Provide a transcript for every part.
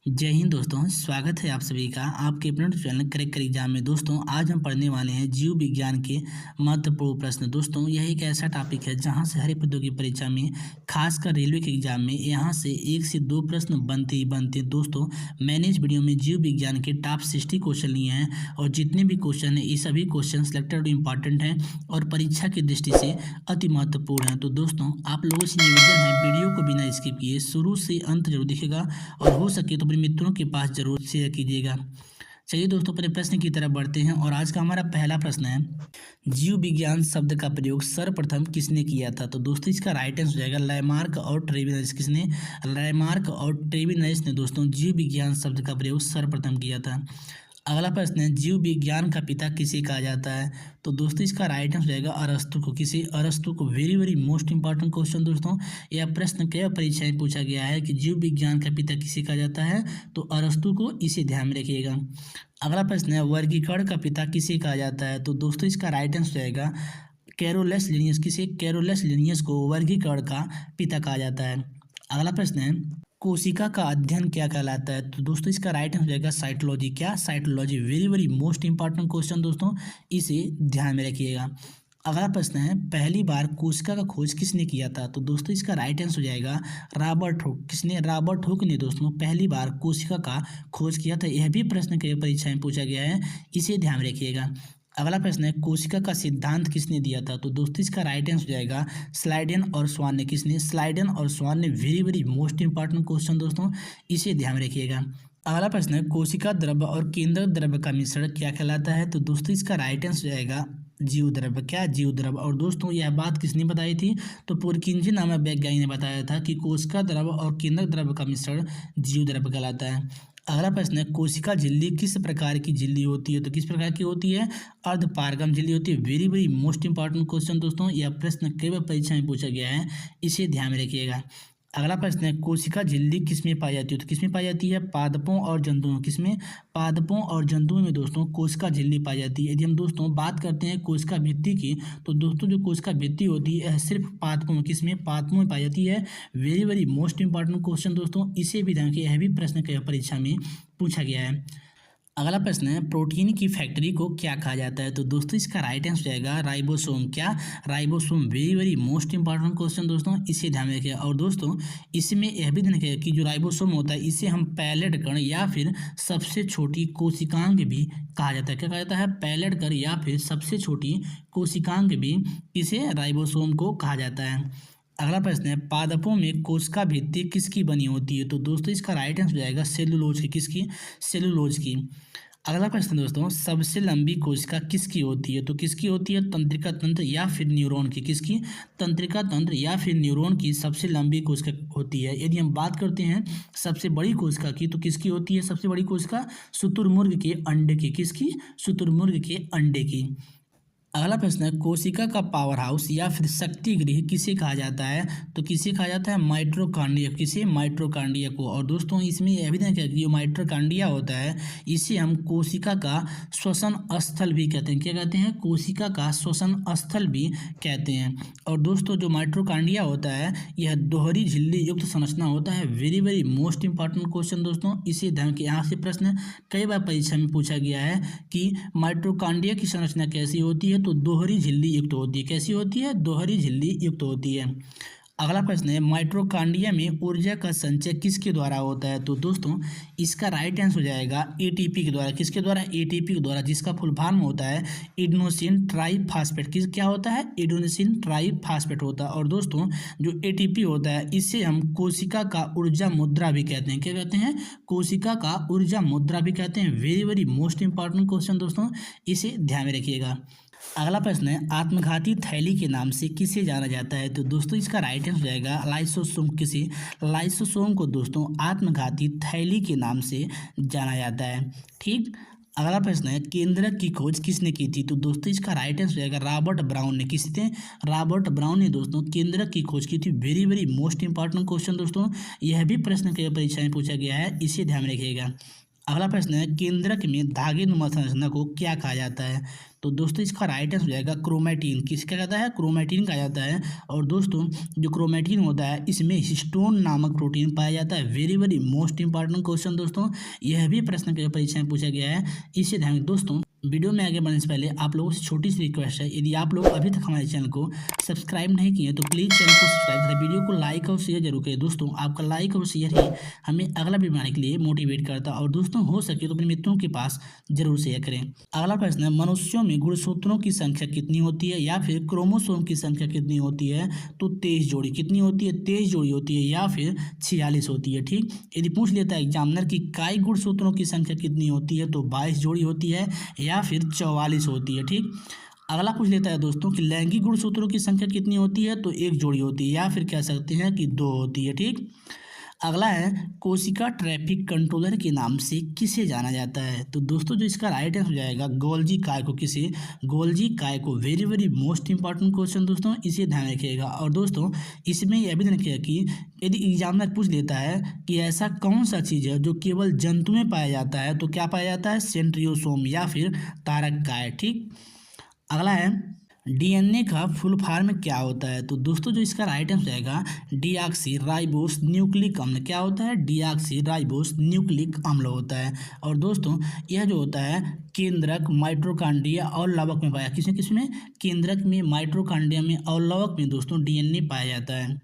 जय हिंद दोस्तों, स्वागत है आप सभी का आपके अपने चैनल करेक्ट कर एग्जाम में। दोस्तों आज हम पढ़ने वाले हैं जीव विज्ञान के महत्वपूर्ण प्रश्न। दोस्तों यह एक ऐसा टॉपिक है जहां से हर एक प्रतियोगी परीक्षा में, खासकर रेलवे के एग्जाम में, यहां से 1 से 2 प्रश्न बनते ही बनते। दोस्तों मैंने इस वीडियो में जीव विज्ञान के टॉप 60 क्वेश्चन लिए हैं और जितने भी क्वेश्चन हैं ये सभी क्वेश्चन सिलेक्टेड और इंपॉर्टेंट हैं और परीक्षा की दृष्टि से अति महत्वपूर्ण है। तो दोस्तों आप लोगों से निवेदन है, वीडियो को बिना स्किप किए शुरू से अंत जरूर दिखेगा और हो सके तो अपने मित्रों के पास जरूर शेयर कीजिएगा। चलिए दोस्तों अपने प्रश्न की तरफ बढ़ते हैं और आज का हमारा पहला प्रश्न है, जीव विज्ञान शब्द का प्रयोग सर्वप्रथम किसने किया था? तो दोस्तों इसका राइट आंसर हो जाएगा लैमार्क और ट्रेविनस। किसने? लैमार्क और ट्रेविनस ने दोस्तों जीव विज्ञान शब्द का प्रयोग सर्वप्रथम किया था। अगला प्रश्न है, जीव विज्ञान का पिता किसे कहा जाता है? तो दोस्तों इसका राइट आंसर हो जाएगा अरस्तु को। किसे? अरस्तु को। Very very most important question दोस्तों, यह प्रश्न कई परीक्षा में पूछा गया है कि जीव विज्ञान का पिता किसे कहा जाता है, तो अरस्तु को, इसे ध्यान में रखिएगा। अगला प्रश्न है, वर्गीकरण का पिता किसे कहा जाता है? तो दोस्तों इसका राइट आंसर हो जाएगा कैरोलस लिनियस। किसे? कैरोलस लिनियस को वर्गीकरण का पिता कहा जाता है। अगला प्रश्न है, कोशिका का अध्ययन क्या कहलाता है? तो दोस्तों इसका राइट आंसर हो जाएगा साइटोलॉजी। क्या? Cytology. Very very most important question दोस्तों, इसे ध्यान में रखिएगा। अगला प्रश्न है, पहली बार कोशिका का खोज किसने किया था? तो दोस्तों इसका राइट आंसर हो जाएगा रॉबर्ट हुक। किसने? रॉबर्ट हुक ने दोस्तों पहली बार कोशिका का खोज किया था। यह भी प्रश्न कई परीक्षा में पूछा गया है, इसे ध्यान में रखिएगा। अगला प्रश्न है, कोशिका का सिद्धांत किसने दिया था? तो दोस्तों इसका राइट आंसर हो जाएगा स्लाइडेन और स्वान ने। किसने? स्लाइडेन और स्वान ने। Very very most important question दोस्तों, इसे ध्यान में रखिएगा। अगला प्रश्न है, कोशिका द्रव्य और केंद्रक द्रव्य का मिश्रण क्या कहलाता है? तो दोस्तों इसका राइट आंसर हो जाएगा जीव द्रव्य। क्या? जीव द्रव्य। और दोस्तों यह बात किसने बताई थी? तो पुरकिंजी नामक वैज्ञानिक ने बताया था कि कोशिका द्रव्य और केंद्रक द्रव्य का मिश्रण जीव द्रव्य कहलाता है। अगला प्रश्न है, कोशिका झिल्ली किस प्रकार की झिल्ली होती है? तो किस प्रकार की होती है? अर्धपारगम झिल्ली होती है। Very very most important question दोस्तों, यह प्रश्न कई बार परीक्षा में पूछा गया है, इसे ध्यान में रखिएगा। अगला प्रश्न है, कोशिका झिल्ली किसमें पाई जाती है? तो किसमें पाई जाती है? पादपों और जंतुओं। किसमें? पादपों और जंतुओं में दोस्तों कोशिका झिल्ली पाई जाती है। यदि हम दोस्तों बात करते हैं कोशिका भित्ति की, तो दोस्तों जो कोशिका भित्ति होती है यह सिर्फ पादपों में, किसमें? पादपों में पाई जाती है। Very very most important question दोस्तों, इसे भी ध्यान रखिए, यह भी प्रश्न कई परीक्षा में पूछा गया है। अगला प्रश्न है, प्रोटीन की फैक्ट्री को क्या कहा जाता है? तो दोस्तों इसका राइट आंसर जाएगा राइबोसोम। क्या? Ribosome. Very very most important question दोस्तों, इसे ध्यान में रखिए। और दोस्तों इसमें यह भी ध्यान रखिए कि जो राइबोसोम होता है इसे हम पैलेट कण या फिर सबसे छोटी कोशिकांग भी कहा जाता है। क्या कहा जाता है? पैलेट कण या फिर सबसे छोटी कोशिकांग भी इसे राइबोसोम को कहा जाता है। अगला प्रश्न है, पादपों में कोशिका भित्ति किसकी बनी होती है? तो दोस्तों इसका राइट आंसर जाएगा सेलुलोज की। किसकी? सेलुलोज की। अगला प्रश्न दोस्तों, सबसे लंबी कोशिका किसकी होती है? तो किसकी होती है? तंत्रिका तंत्र या फिर न्यूरॉन की। किसकी? तंत्रिका तंत्र या फिर न्यूरॉन की सबसे लंबी कोशिका होती है। यदि हम बात करते हैं सबसे बड़ी कोशिका की, तो किसकी होती है सबसे बड़ी कोशिका? शुतुरमुर्ग के अंडे की। किसकी? शुतुरमुर्ग के अंडे की। अगला प्रश्न है, कोशिका का पावर हाउस या फिर शक्ति गृह किसे कहा जाता है? तो किसे कहा जाता है? माइटोकॉन्ड्रिया। किसे? माइटोकॉन्ड्रिया को। और दोस्तों इसमें यह भी देखिए कि जो माइटोकॉन्ड्रिया होता है इसे हम कोशिका का श्वसन स्थल भी कहते हैं। क्या कहते हैं? कोशिका का श्वसन स्थल भी कहते हैं। और दोस्तों जो माइटोकॉन्ड्रिया होता है यह दोहरी झिल्ली युक्त संरचना होता है। Very very most important question दोस्तों, इसे ध्यान के यहाँ से प्रश्न कई बार परीक्षा में पूछा गया है कि माइटोकॉन्ड्रिया की संरचना कैसी होती है? तो दोहरी झिल्ली युक्त होती है। कैसी होती है? दोहरी झिल्ली युक्त होती है। अगला प्रश्न है, माइटोकॉन्ड्रिया में ऊर्जा का संचय किसके द्वारा होता है? तो दोस्तों इसका राइट आंसर हो जाएगा एटीपी के द्वारा। किसके द्वारा? एटीपी के द्वारा, जिसका फुल फॉर्म होता है एडेनोसिन ट्राइफॉस्फेट। किस क्या होता है? एडेनोसिन ट्राइफॉस्फेट होता है। और दोस्तों जो एटीपी होता है इसे हम कोशिका का ऊर्जा मुद्रा भी कहते हैं। क्या कहते हैं? कोशिका का ऊर्जा मुद्रा भी कहते हैं। Very very most important question दोस्तों, इसे ध्यान में रखिएगा। अगला प्रश्न है, आत्मघाती थैली के नाम से किसे जाना जाता है? तो दोस्तों इसका राइट आंसर जाएगा लाइसोसोम। किसे? लाइसोसोम को दोस्तों आत्मघाती थैली के नाम से जाना जाता है। ठीक। अगला प्रश्न है, केंद्रक की खोज किसने की थी? तो दोस्तों इसका राइट आंसर जाएगा रॉबर्ट ब्राउन ने। किसने? रॉबर्ट ब्राउन ने दोस्तों केंद्रक की खोज की थी। Very very most important question दोस्तों, यह भी प्रश्न कई परीक्षा में पूछा गया है, इसे ध्यान में रखिएगा। अगला प्रश्न है, केंद्रक में धागे नुमा संरचना को क्या कहा जाता है? तो दोस्तों इसका राइट आंसर हो जाएगा क्रोमैटिन। किस क्या कहता है? क्रोमैटिन कहा जाता है। और दोस्तों जो क्रोमैटिन होता है इसमें हिस्टोन नामक प्रोटीन पाया जाता है। Very very most important question दोस्तों, यह भी प्रश्न के परीक्षा में पूछा गया है, इसे ध्यान दोस्तों। वीडियो में आगे बढ़ने से पहले आप लोगों से छोटी सी रिक्वेस्ट है, यदि आप लोग अभी तक हमारे चैनल को सब्सक्राइब नहीं किए तो प्लीज़ चैनल को सब्सक्राइब करें, वीडियो को लाइक और शेयर जरूर करें। दोस्तों आपका लाइक और शेयर ही हमें अगला वीडियो बनाने के लिए मोटिवेट करता है। और दोस्तों हो सके तो अपने मित्रों के पास जरूर शेयर करें। अगला प्रश्न है, मनुष्यों में गुणसूत्रों की संख्या कितनी होती है, या फिर क्रोमोसोम की संख्या कितनी होती है? तो 23 जोड़ी। कितनी होती है? 23 जोड़ी होती है, या फिर 46 होती है। ठीक, यदि पूछ लेता है एग्जामिनर की काई गुणसूत्रों की संख्या कितनी होती है, तो 22 जोड़ी होती है, या फिर 44 होती है। ठीक, अगला पूछ लेता है दोस्तों कि लैंगिक गुणसूत्रों की संख्या कितनी होती है, तो 1 जोड़ी होती है, या फिर कह सकते हैं कि 2 होती है। ठीक, अगला है, कोशिका ट्रैफिक कंट्रोलर के नाम से किसे जाना जाता है? तो दोस्तों जो इसका राइट आंसर हो जाएगा गोल्जी काय को। किसे? गोल्जी काय को। Very very most important question दोस्तों, इसे ध्यान रखिएगा। और दोस्तों इसमें यह भी ध्यान रखिएगा कि यदि एग्जामिनर पूछ लेता है कि ऐसा कौन सा चीज़ है जो केवल जंतु में पाया जाता है, तो क्या पाया जाता है? सेंट्रियोसोम या फिर तारक काय। ठीक, अगला है, डीएनए का फुल फॉर्म क्या होता है? तो दोस्तों जो इसका राइट आंसर आएगा डीऑक्सी राइबोस न्यूक्लिक अम्ल। क्या होता है? डीऑक्सी राइबोस न्यूक्लिक अम्ल होता है। और दोस्तों यह जो होता है केंद्रक, माइटोकॉन्ड्रिया और लवक में पाया। किसमें किसमें? केंद्रक में, माइटोकॉन्ड्रिया में और लवक में दोस्तों डीएनए पाया जाता है।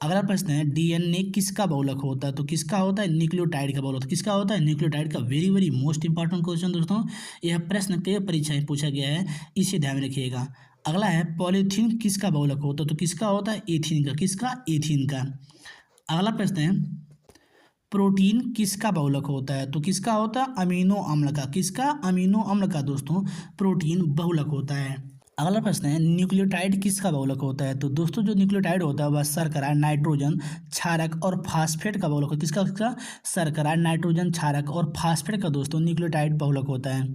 अगला प्रश्न है, डीएनए किसका बहुलक होता है? तो किसका होता है? न्यूक्लियोटाइड का बहुलक होता है। किसका होता है? न्यूक्लियोटाइड का। Very very most important question दोस्तों, यह प्रश्न कई परीक्षा में पूछा गया है, इसे ध्यान में रखिएगा। अगला है, पॉलीथीन किसका बहुलक होता है? तो किसका होता है? एथीन का। किसका? एथीन का। अगला प्रश्न है, प्रोटीन किसका बहुलक होता है? तो किसका होता है? अमीनो अम्ल का। किसका? अमीनो अम्ल का दोस्तों प्रोटीन बहुलक होता है। अगला प्रश्न है, न्यूक्लियोटाइड किसका बहुलक होता है? तो दोस्तों जो न्यूक्लियोटाइड होता है वह शर्करा, नाइट्रोजन, क्षारक और फास्फेट का बहुलक होता है। किसका? किसका? शर्करा, नाइट्रोजन, क्षारक और फास्फेट का दोस्तों न्यूक्लियोटाइड बहुलक होता है।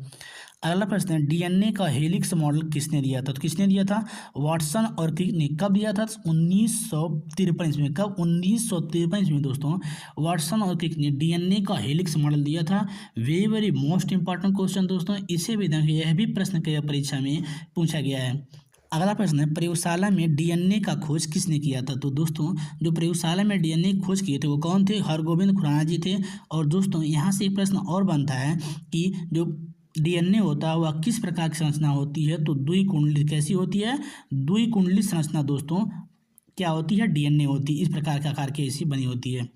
अगला प्रश्न है, डीएनए का हेलिक्स मॉडल किसने दिया था? तो किसने दिया था? वाटसन और क्रिक ने। कब दिया था? 1953 ईस्वी में। कब? 1953 ईस्वी में दोस्तों वाटसन और क्रिक ने डीएनए का हेलिक्स मॉडल दिया था। Very very most important question दोस्तों, इसे भी देखिए, यह भी प्रश्न के परीक्षा में पूछा गया है। अगला प्रश्न है, प्रयोगशाला में डीएनए का खोज किसने किया था? तो दोस्तों जो प्रयोगशाला में डीएनए खोज किए थे वो कौन थे? हरगोविंद खुराना जी थे। और दोस्तों यहाँ से एक प्रश्न और बनता है कि जो डीएनए होता है वह किस प्रकार की संरचना होती है? तो द्विकुंडली। कैसी होती है? द्विकुंडली संरचना दोस्तों क्या होती है? डीएनए होती है। इस प्रकार के आकार की ऐसी बनी होती है।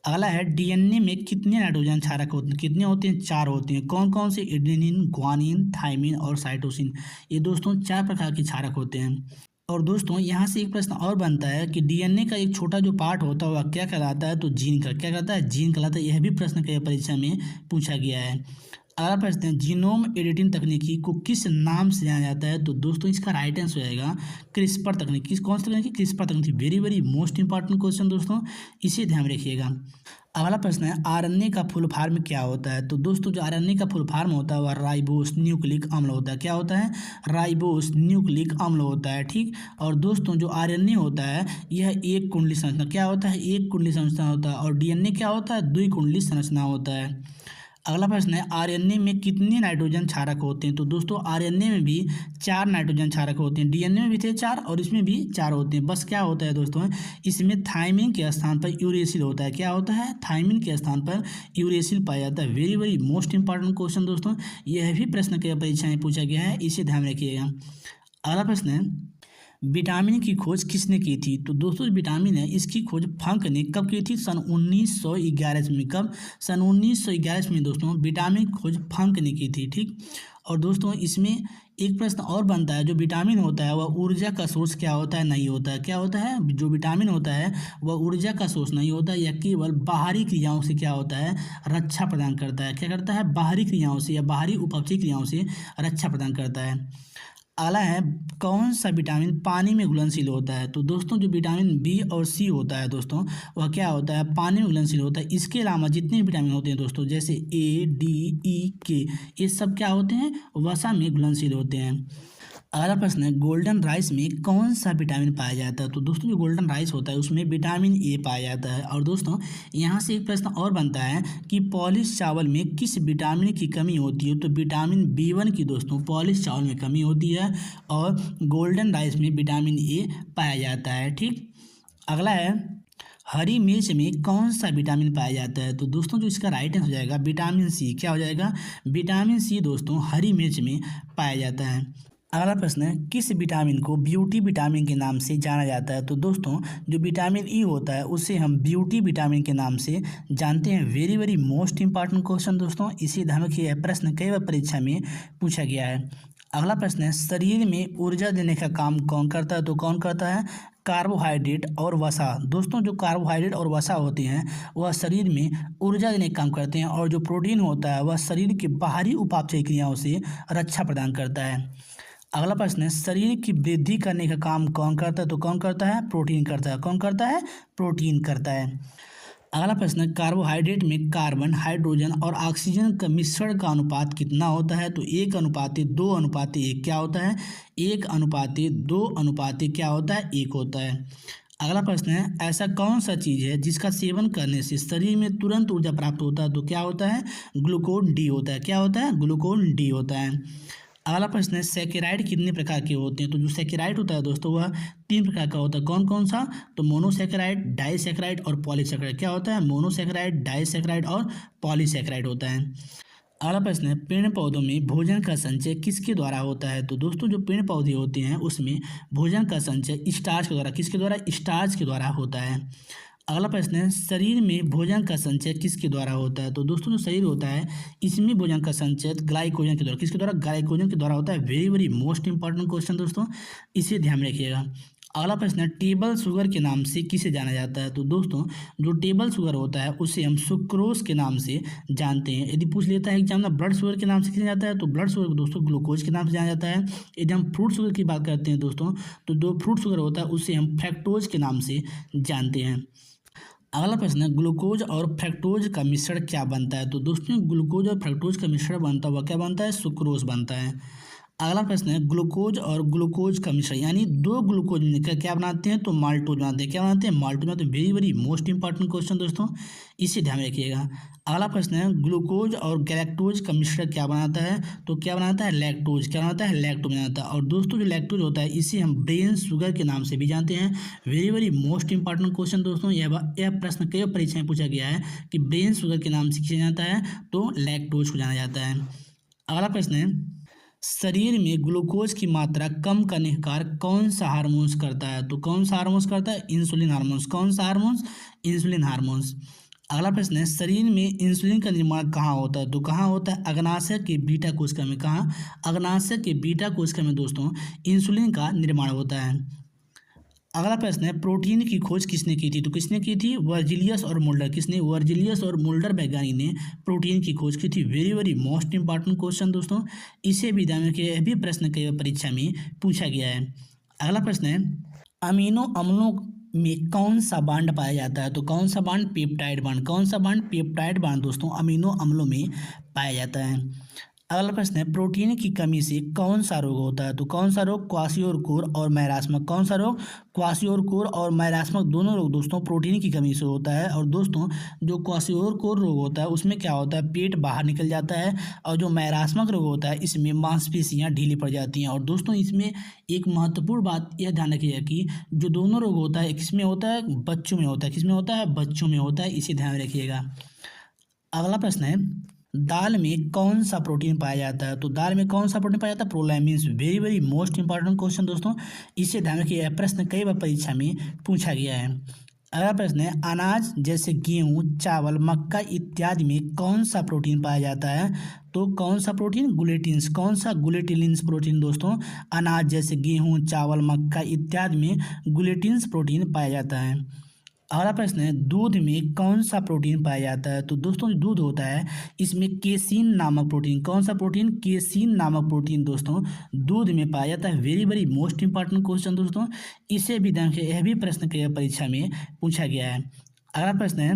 अगला है, डीएनए में कितने नाइट्रोजन क्षारक होते हैं? कितने होते हैं? 4 होते हैं। कौन कौन से? एडेनिन, ग्वानिन, थाइमिन और साइटोसिन। ये दोस्तों 4 प्रकार के क्षारक होते हैं। और दोस्तों यहाँ से एक प्रश्न और बनता है कि डीएनए का एक छोटा जो पार्ट होता है वह क्या कहलाता है? तो जीन का। क्या कहलाता है? जीन कहलाता है। यह भी प्रश्न के परीक्षा में पूछा गया है। अगला प्रश्न है, जीनोम एडिटिंग तकनीकी को किस नाम से जाना जाता है? तो दोस्तों इसका राइट आंसर हो जाएगा क्रिस्पर तकनीक। किस कौन सी तकनीक? क्रिस्पर तकनीक। Very very most important question दोस्तों, इसे ध्यान रखिएगा। अगला प्रश्न है, आरएनए का फुल फॉर्म क्या होता है? तो दोस्तों जो आरएनए का फुल फॉर्म होता है वह राइबोस न्यूक्लिक अम्ल होता है। क्या होता है? राइबोस न्यूक्लिक अम्ल होता है। ठीक, और दोस्तों जो आरएनए होता है यह एक कुंडली संरचना। क्या होता है? एक कुंडली संरचना होता है। और डीएनए क्या होता है? द्विकुंडली संरचना होता है। अगला प्रश्न है, आरएनए में कितने नाइट्रोजन क्षारक होते हैं? तो दोस्तों आरएनए में भी 4 नाइट्रोजन क्षारक होते हैं। डीएनए में भी थे 4 और इसमें भी 4 होते हैं। बस क्या होता है दोस्तों, इसमें थाइमिन के स्थान पर यूरेसिल होता है। क्या होता है? थाइमिन के स्थान पर यूरेसिल पाया जाता है। Very very most important question दोस्तों, यह भी प्रश्न के परीक्षा में पूछा गया है, इसे ध्यान रखिएगा। अगला प्रश्न है, विटामिन की खोज किसने की थी? तो दोस्तों विटामिन है इसकी खोज फंक ने कब की थी? सन 1911 में। कब? सन 1911 में दोस्तों विटामिन की खोज फंक ने की थी। ठीक, और दोस्तों इसमें एक प्रश्न और बनता है, जो विटामिन होता है वह ऊर्जा का सोर्स क्या होता है? नहीं होता है। क्या होता है? जो विटामिन होता है वह ऊर्जा का सोर्स नहीं होता है, यह केवल बाहरी क्रियाओं से क्या होता है? रक्षा प्रदान करता है। क्या करता है? बाहरी क्रियाओं से या बाहरी उपपक्षी क्रियाओं से रक्षा प्रदान करता है। अगला है, कौन सा विटामिन पानी में घुलनशील होता है? तो दोस्तों जो विटामिन बी और सी होता है दोस्तों वह क्या होता है? पानी में घुलनशील होता है। इसके अलावा जितने भी विटामिन होते हैं दोस्तों जैसे ए, डी, ई, के, ये सब क्या होते हैं? वसा में घुलनशील होते हैं। अगला प्रश्न है, गोल्डन राइस में कौन सा विटामिन पाया जाता है? तो दोस्तों जो गोल्डन राइस होता है उसमें विटामिन ए पाया जाता है। और दोस्तों यहाँ से एक प्रश्न और बनता है कि पॉलिश चावल में किस विटामिन की कमी होती है? तो विटामिन B1 की दोस्तों पॉलिश चावल में कमी होती है और गोल्डन राइस में विटामिन ए पाया जाता है। ठीक, अगला है, हरी मिर्च में कौन सा विटामिन पाया जाता है? तो दोस्तों जो इसका राइट आंसर हो जाएगा विटामिन सी। क्या हो जाएगा? विटामिन सी दोस्तों हरी मिर्च में पाया जाता है। अगला प्रश्न है, किस विटामिन को ब्यूटी विटामिन के नाम से जाना जाता है? तो दोस्तों जो विटामिन ई होता है उसे हम ब्यूटी विटामिन के नाम से जानते हैं। Very very most important question दोस्तों, इसी ध्यान रखिए, यह प्रश्न कई बार परीक्षा में पूछा गया है। अगला प्रश्न है, शरीर में ऊर्जा देने का काम कौन करता है? तो कौन करता है? कार्बोहाइड्रेट और वसा। दोस्तों जो कार्बोहाइड्रेट और वसा होते हैं वह शरीर में ऊर्जा देने का काम करते हैं और जो प्रोटीन होता है वह शरीर के बाहरी उपापचय क्रियाओं से रक्षा प्रदान करता है। अगला प्रश्न है, शरीर की वृद्धि करने का काम कौन करता है? तो कौन करता है? प्रोटीन करता है। कौन करता है? प्रोटीन करता है। अगला प्रश्न है, कार्बोहाइड्रेट में कार्बन, हाइड्रोजन और ऑक्सीजन का मिश्रण का अनुपात कितना होता है? तो 1:2:1 क्या होता है? 1:2:1 क्या होता है? 1 होता है। अगला प्रश्न है, ऐसा कौन सा चीज़ है जिसका सेवन करने से शरीर में तुरंत ऊर्जा प्राप्त होता है? तो क्या होता है? ग्लूकोन डी होता है। क्या होता है? ग्लूकोन डी होता है। अगला प्रश्न है, सैकेराइड कितने प्रकार के होते हैं? तो जो सैकेराइड होता है दोस्तों वह 3 प्रकार का होता है। कौन कौन सा? तो मोनोसैकेराइड, डाइसैकेराइड और पॉलीसैकेराइड। क्या होता है? मोनोसैकेराइड, डाइसैकेराइड और पॉलीसैकेराइड होता है। अगला प्रश्न है, पेड़ पौधों में भोजन का संचय किसके द्वारा होता है? तो दोस्तों जो पेड़ पौधे होते हैं उसमें भोजन का संचय स्टार्च के द्वारा, किसके द्वारा? स्टार्च के द्वारा होता है। अगला प्रश्न है, शरीर में भोजन का संचय किसके द्वारा होता है? तो दोस्तों जो शरीर होता है इसमें भोजन का संचय ग्लाइकोजन के द्वारा, किसके द्वारा? ग्लाइकोजन के द्वारा होता है। Very very most important question दोस्तों, इसे ध्यान में रखिएगा। अगला प्रश्न है, टेबल शुगर के नाम से किसे जाना जाता है? तो दोस्तों जो टेबल शुगर होता है उसे हम सुक्रोज के नाम से जानते हैं। यदि पूछ लेता है एग्जाम में ब्लड शुगर के नाम से किसे जाता है? तो ब्लड शुगर को दोस्तों ग्लूकोज के नाम से जाना जाता है। यदि हम फ्रूट शुगर की बात करते हैं दोस्तों, तो जो फ्रूट शुगर होता है उसे हम फ्रैक्टोज के नाम से जानते हैं। अगला प्रश्न है, ग्लूकोज और फ्रक्टोज का मिश्रण क्या बनता है? तो दोस्तों ग्लूकोज और फ्रक्टोज का मिश्रण बनता हुआ क्या बनता है? सुक्रोज बनता है। अगला प्रश्न है, ग्लूकोज और ग्लूकोज का मिश्रण यानी 2 ग्लूकोज मिलकर क्या बनाते हैं? तो माल्टोज बनाते हैं। क्या बनाते हैं? माल्टोज बनाते हैं। Very very most important question दोस्तों, इसे ध्यान में रखिएगा। अगला प्रश्न है, ग्लूकोज और गैलेक्टोज का मिश्रण क्या बनाता है? तो क्या बनाता है? लैक्टोज। क्या बनाता है? लैक्टोज बनाता है। और दोस्तों जो लैक्टोज होता है इसे हम ब्रेन शुगर के नाम से भी जानते हैं। Very very most important question दोस्तों, यह प्रश्न कई परीक्षा में पूछा गया है कि ब्रेन शुगर के नाम से किसे जाना जाता है? तो लैक्टोज को जाना जाता है। अगला प्रश्न है, शरीर में ग्लूकोज की मात्रा कम करने का कार्य कौन सा हार्मोन्स करता है? तो कौन सा हार्मोन्स करता है? Insulin hormones. कौन सा हार्मोन्स? Insulin hormones. अगला प्रश्न है, शरीर में इंसुलिन का निर्माण कहाँ होता है? तो कहाँ होता है? अग्नाशय के बीटा कोशिका में। कहाँ? अग्नाशय के बीटा कोशिका में दोस्तों इंसुलिन का निर्माण होता है। अगला प्रश्न है, प्रोटीन की खोज किसने की थी? तो किसने की थी? वर्जिलियस और मुल्डर। किसने? वर्जिलियस और मुल्डर वैज्ञानिक ने प्रोटीन की खोज की थी। Very very most important question दोस्तों, इसे भी ध्यान रखिए, यह भी प्रश्न कई बार परीक्षा में पूछा गया है। अगला प्रश्न है, अमीनो अम्लों में कौन सा बांड पाया जाता है? तो कौन सा बांड? Peptide bond. कौन सा बांड? पेप्टाइड बांड दोस्तों अमीनो अम्लों में पाया जाता है। अगला प्रश्न है, प्रोटीन की कमी से कौन सा रोग होता है? तो कौन सा रोग? क्वाशियोरकोर और मैरास्मक। कौन सा रोग? क्वाशियोरकोर और मैरास्मक दोनों रोग दोस्तों प्रोटीन की कमी से होता है। और दोस्तों जो क्वाशियोरकोर रोग होता है उसमें क्या होता है? पेट बाहर निकल जाता है। और जो मैरास्मक रोग होता है इसमें मांसपेशियां ढीली पड़ जाती हैं। और दोस्तों इसमें एक महत्वपूर्ण बात यह ध्यान रखिएगा कि जो दोनों रोग होता है किसमें होता है? बच्चों में होता है। किसमें होता है? बच्चों में होता है, इसे ध्यान रखिएगा। अगला प्रश्न है, दाल में कौन सा प्रोटीन पाया जाता है? तो दाल में कौन सा प्रोटीन पाया जाता है? Prolamins. Very very most important question दोस्तों, इसे ध्यान रखिए, यह प्रश्न कई बार परीक्षा में पूछा गया है। अगला प्रश्न है, अनाज जैसे गेहूं, चावल, मक्का इत्यादि में कौन सा प्रोटीन पाया जाता है? तो कौन सा प्रोटीन? ग्लूटिन्स। कौन सा? ग्लूटिलिन्स प्रोटीन दोस्तों अनाज जैसे गेहूं, चावल, मक्का इत्यादि में ग्लूटिन्स प्रोटीन पाया जाता है। अगला प्रश्न है, दूध में कौन सा प्रोटीन पाया जाता है? तो दोस्तों जो दूध होता है इसमें केसीन नामक प्रोटीन। कौन सा प्रोटीन? केसीन नामक प्रोटीन दोस्तों दूध में पाया जाता है। Very very most important question दोस्तों, इसे भी ध्यान रखिए, यह भी प्रश्न के परीक्षा में पूछा गया है। अगला प्रश्न है,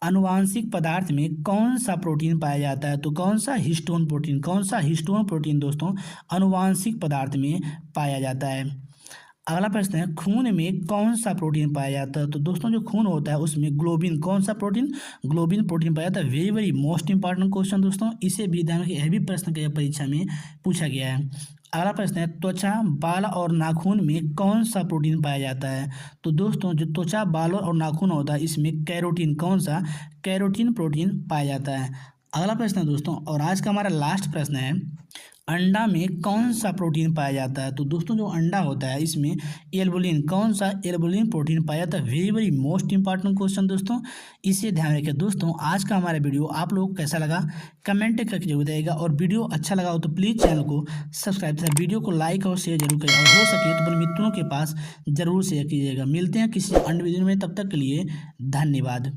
आनुवांशिक पदार्थ में कौन सा प्रोटीन पाया जाता है? तो कौन सा हिस्टोन प्रोटीन, कौन सा हिस्टोन प्रोटीन दोस्तों आनुवांशिक पदार्थ में पाया जाता है। अगला प्रश्न है खून में कौन सा प्रोटीन पाया जाता है? तो दोस्तों जो खून होता है उसमें ग्लोबिन, कौन सा प्रोटीन? ग्लोबिन प्रोटीन पाया जाता है। Very very most important question दोस्तों, इसे भी ध्यान रखिए, यह भी प्रश्न के परीक्षा में पूछा गया है। अगला प्रश्न है त्वचा, बाल और नाखून में कौन सा प्रोटीन पाया जाता है? तो दोस्तों जो त्वचा, बाल और नाखून होता है इसमें कैरोटीन, कौन सा? कैरोटीन प्रोटीन पाया जाता है। अगला प्रश्न है दोस्तों, और आज का हमारा लास्ट प्रश्न है अंडा में कौन सा प्रोटीन पाया जाता है? तो दोस्तों जो अंडा होता है इसमें एल्बुलिन, कौन सा? एल्बुलिन प्रोटीन पाया जाता है। Very very most important question दोस्तों, इसे ध्यान रखिए। दोस्तों आज का हमारा वीडियो आप लोगों को कैसा लगा कमेंट करके जरूर बताइएगा, और वीडियो अच्छा लगा हो तो प्लीज़ चैनल को सब्सक्राइब करें, वीडियो को लाइक और शेयर जरूर करें, और हो सके तो अपने मित्रों के पास जरूर शेयर कीजिएगा। मिलते हैं किसी अन्य वीडियो में, तब तक के लिए धन्यवाद।